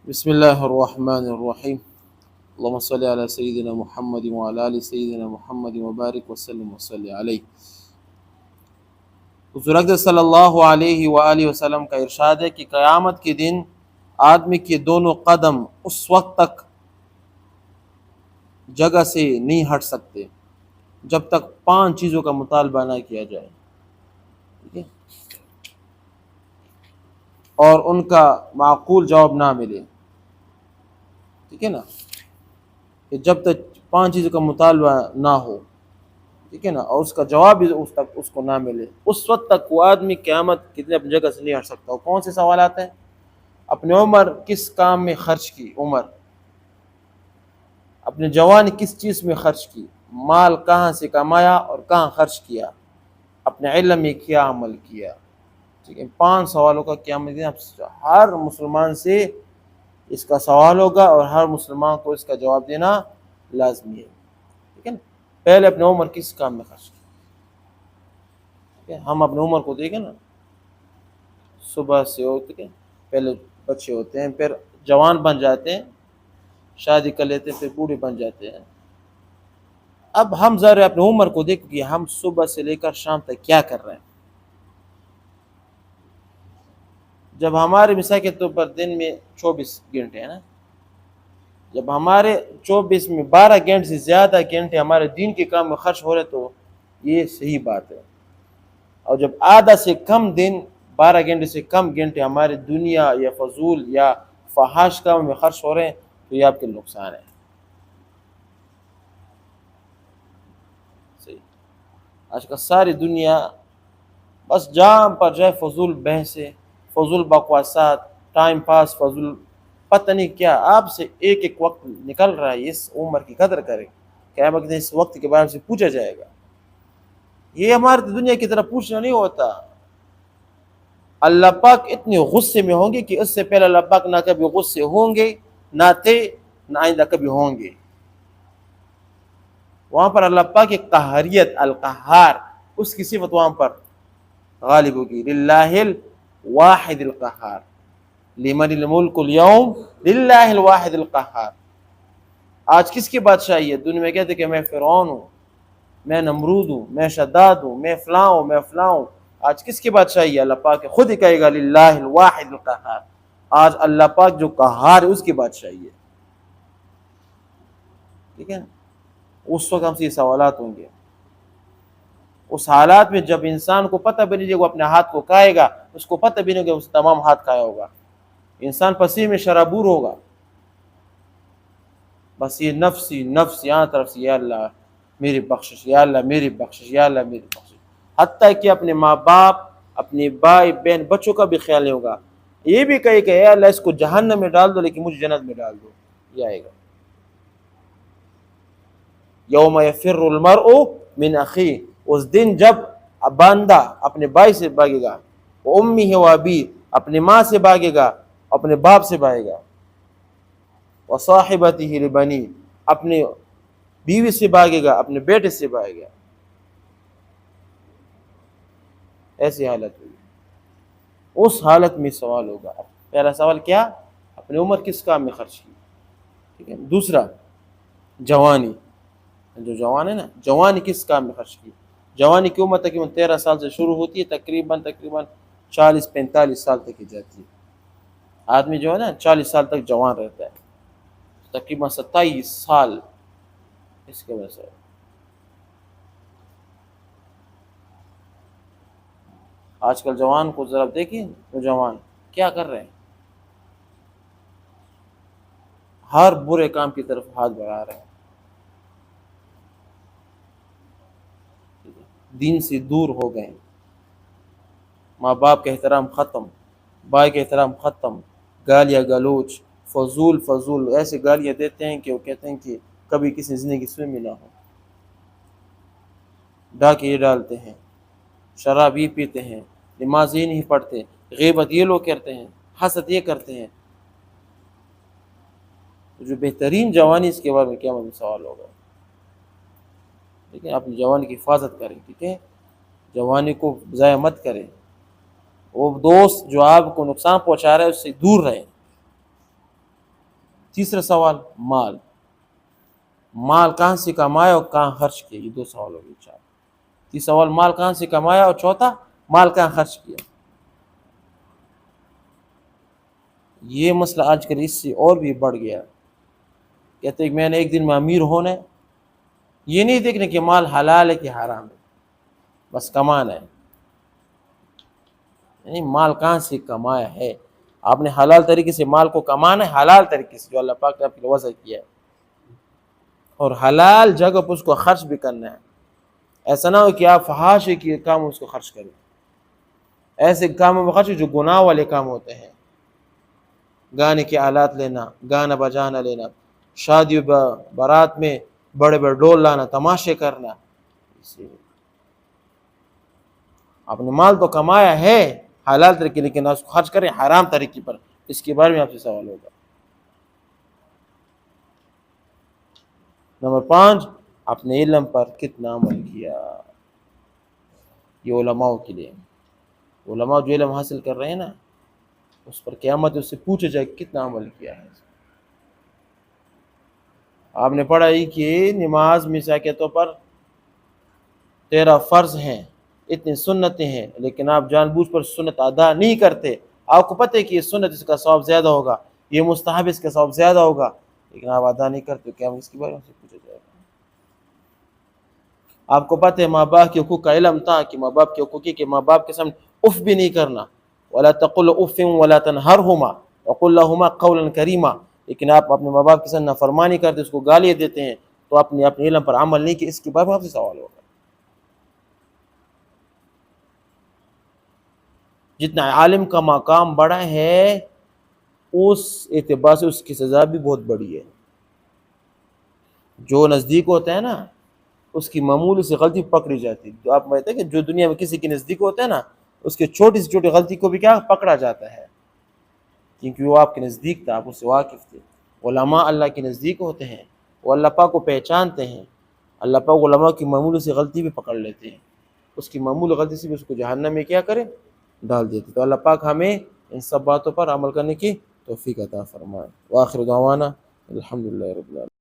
بسم اللہ الرحمن الرحیم اللہم صلی علی سیدنا محمد وعلی آل سیدنا محمد وبارک وسلم وصلی علیہ۔ حضور اقدس صلی اللہ علیہ وآلہ وسلم کا ارشاد ہے کہ قیامت کے دن آدمی کے دونوں قدم اس وقت تک جگہ سے نہیں ہٹ سکتے جب تک 5 چیزوں کا مطالبہ نہ کیا جائے، ٹھیک ہے، اور ان کا معقول جواب نہ ملے، ٹھیک ہے نا، کہ جب تک 5 چیزوں کا مطالبہ نہ ہو، ٹھیک ہے نا، اور اس کا جواب بھی اس کو نہ ملے، اس وقت تک وہ آدمی قیامت کتنے اپنی جگہ سے نہیں ہٹ سکتا۔ اور کون سے سوالات ہیں؟ اپنی عمر کس کام میں خرچ کی، عمر، اپنے جوانی کس چیز میں خرچ کی، مال کہاں سے کمایا اور کہاں خرچ کیا، اپنے علم میں کیا عمل کیا، ٹھیک ہے۔ 5 سوالوں کا قیامت کے دن ہر مسلمان سے اس کا سوال ہوگا اور ہر مسلمان کو اس کا جواب دینا لازمی ہے، ٹھیک ہے نا۔ پہلے اپنے عمر کس کام میں خرچ کی، ٹھیک ہے، ہم اپنے عمر کو دیکھیں نا، صبح سے ہوتے ہیں، پہلے بچے ہوتے ہیں، پھر جوان بن جاتے ہیں، شادی کر لیتے ہیں، پھر بوڑھے بن جاتے ہیں۔ اب ہم ذرا اپنے عمر کو دیکھ کہ ہم صبح سے لے کر شام تک کیا کر رہے ہیں۔ جب ہمارے مثال کے طور پر دن میں 24 گھنٹے ہیں نا، جب ہمارے 24 میں 12 گھنٹے سے زیادہ گھنٹے ہمارے دین کے کام میں خرچ ہو رہے تو یہ صحیح بات ہے، اور جب آدھا سے کم دن 12 گھنٹے سے کم گھنٹے ہمارے دنیا یا فضول یا فحاش کام میں خرچ ہو رہے ہیں تو یہ آپ کے نقصان ہے۔ صحیح، آج کل ساری دنیا بس جہاں پر جائے فضول بحثیں، فضول بکواسات، ٹائم پاس، فضول پتہ نہیں کیا۔ آپ سے ایک ایک وقت نکل رہا ہے، اس عمر کی قدر کرے، قیامت کے دن اس وقت کے بارے میں پوچھا جائے گا۔ یہ ہماری دنیا کی طرح پوچھنا نہیں ہوتا۔ اللہ پاک اتنے غصے میں ہوں گے کہ اس سے پہلے اللہ پاک نہ کبھی غصے ہوں گے، نہ تھے، نہ آئندہ کبھی ہوں گے۔ وہاں پر اللہ پاک کی قہریت، القہار، اس کی صفت وہاں پر غالب ہوگی۔ للہ الواحد القہار، لمن الملک اليوم للہ الواحد القہار۔ آج کس کی بادشاہی ہے؟ دنیا میں کہتے کہ میں فرعون ہوں، میں نمرود ہوں، میں شداد ہوں، میں فلاں ہوں، میں فلاں ہوں۔ آج کس کی بادشاہی ہے؟ اللہ پاک خود ہی کہے گا للہ الواحد القہار۔ آج اللہ پاک جو قہار ہے اس کی بادشاہی ہے، ٹھیک ہے نا۔ اس وقت ہم سے یہ سوالات ہوں گے، اس حالات میں جب انسان کو پتہ بھی نہیں چلے گا وہ اپنے ہاتھ کو کھائے گا، اس کو پتہ بھی نہیں ہوگا اس تمام ہاتھ کھایا ہوگا، انسان پسینے میں شرابور ہوگا، بس یہ نفسی نفس یہاں طرف سے، یا اللہ میری بخشش، یا اللہ میری بخشش، یا اللہ میری بخشش، حتیٰ کہ اپنے ماں باپ، اپنے بھائی بہن بچوں کا بھی خیال نہیں ہوگا۔ یہ بھی کہے کہ اے اللہ اس کو جہنم میں ڈال دو لیکن مجھے جنت میں ڈال دو، یہ آئے گا۔ یوم یفر المرء من اخیہ، اس دن جب بندہ اپنے بھائی سے بھاگے گا، امہ و ابیہ، اپنے ماں سے بھاگے گا، اپنے باپ سے بھاگے گا، وصاحبتہ لبنیہ، اپنے بیوی سے بھاگے گا، اپنے بیٹے سے بھاگے گا۔ ایسی حالت ہوگی، اس حالت میں سوال ہوگا۔ پہلا سوال کیا؟ اپنی عمر کس کام میں خرچ کی، ٹھیک ہے۔ دوسرا جوانی، جو جوان ہے نا، جوانی کس کام میں خرچ کی۔ جوانی کی عمر تقریباً 13 سال سے شروع ہوتی ہے، تقریباً 40-45 سال تک کی جاتی ہے۔ آدمی جو ہے نا 40 سال تک جوان رہتا ہے، تقریباً 27 سال اس کے وجہ سے۔ آج کل جوان کو ذرا دیکھیں، نوجوان کیا کر رہے ہیں، ہر برے کام کی طرف ہاتھ بڑھا رہے ہیں، دین سے دور ہو گئے، ماں باپ کا احترام ختم، بھائی کا احترام ختم، گالیاں گلوچ، فضول ایسے گالیاں دیتے ہیں کہ وہ کہتے ہیں کہ کبھی کسی زندگی میں بھی نہ ہو، ڈاکے یہ ڈالتے ہیں، شراب یہ پیتے ہیں، نماز یہ نہیں پڑھتے، غیبت یہ لوگ کرتے ہیں، حسد یہ کرتے ہیں۔ جو بہترین جوانی اس کے بارے میں کیا سوال ہوگا، ٹھیک ہے۔ اپنی جوانی کی حفاظت کریں، ٹھیک ہے، جوانی کو ضائع مت کریں، وہ دوست جو آپ کو نقصان پہنچا رہا ہے اس سے دور رہیں۔ تیسرا سوال مال، مال کہاں سے کمایا اور کہاں خرچ کیا، یہ 2 سوال ہو گئے. چار. تیسرا سوال مال کہاں سے کمایا اور چوتھا مال کہاں خرچ کیا. یہ مسئلہ آج کل اس سے اور بھی بڑھ گیا. کہتے ہیں کہ میں نے ایک دن میں امیر ہونا ہے، یہ نہیں دیکھنے کہ مال حلال ہے کہ حرام ہے، بس کمانا ہے. یعنی مال کہاں سے کمایا ہے، آپ نے حلال طریقے سے مال کو کمانا ہے، حلال طریقے سے جو اللہ پاک نے آپ کے لیے وضع کیا ہے، اور حلال جگہ پر اس کو خرچ بھی کرنا ہے. ایسا نہ ہو کہ آپ فحاشی کے کام اس کو خرچ کریں، ایسے کاموں میں خرچ جو گناہ والے کام ہوتے ہیں، گانے کے آلات لینا، گانا بجانا لینا، شادی و بارات میں بڑے بڑے ڈول لانا، تماشے کرنا. آپ نے مال تو کمایا ہے حلال طریقے، لیکن اس کو خرچ کریں حرام طریقے پر، اس کے بارے میں آپ سے سوال ہوگا. نمبر 5، اپنے علم پر کتنا عمل کیا. یہ علماء کے لیے، علماء جو علم حاصل کر رہے ہیں نا، اس پر قیامت اس سے پوچھا جائے کتنا عمل کیا ہے. آپ نے پڑھا ہی کہ نماز مثال کے طور پر 13 فرض ہیں، اتنی سنتیں ہیں، لیکن آپ جان بوجھ پر سنت ادا نہیں کرتے. آپ کو پتہ ہے کہ یہ سنت اس کا ثواب زیادہ ہوگا، یہ مستحب اس کا ثواب زیادہ ہوگا، لیکن آپ ادا نہیں کرتے، کیا اس کے بارے میں پوچھا جائے گا. آپ کو پتہ ہے ماں باپ کے حقوق کا علم تھا کہ ماں باپ کے حقوق کہ ماں باپ کے سامنے اف بھی نہیں کرنا، ولا تقل اف ولا تنہرهما وقل لهما قولا کریما، لیکن آپ اپنے ماں باپ کے ساتھ نافرمانی کرتے، اس کو گالیاں دیتے ہیں، تو اپنے علم پر عمل نہیں کیا. اس کے بارے میں آپ سے سوال ہوگا. جتنا عالم کا مقام بڑا ہے اس اعتبار سے اس کی سزا بھی بہت بڑی ہے. جو نزدیک ہوتا ہے نا اس کی معمولی سی غلطی پکڑی جاتی ہے. تو آپ کہتے ہیں کہ جو دنیا میں کسی کے نزدیک ہوتا ہے نا اس کے چھوٹی سے چھوٹی غلطی کو بھی کیا پکڑا جاتا ہے، کیونکہ وہ آپ کے نزدیک تھا، آپ اس سے واقف تھے. علماء اللہ کے نزدیک ہوتے ہیں، وہ اللہ پاک کو پہچانتے ہیں. اللہ پاک علماء کی معمولی سی غلطی بھی پکڑ لیتے ہیں، اس کی معمولی غلطی سے بھی اس کو جہنم میں کیا کرے، ڈال دیتے. تو اللہ پاک ہمیں ان سب باتوں پر عمل کرنے کی توفیق عطا فرمائے. وآخر دعوانا الحمدللہ رب العالمین.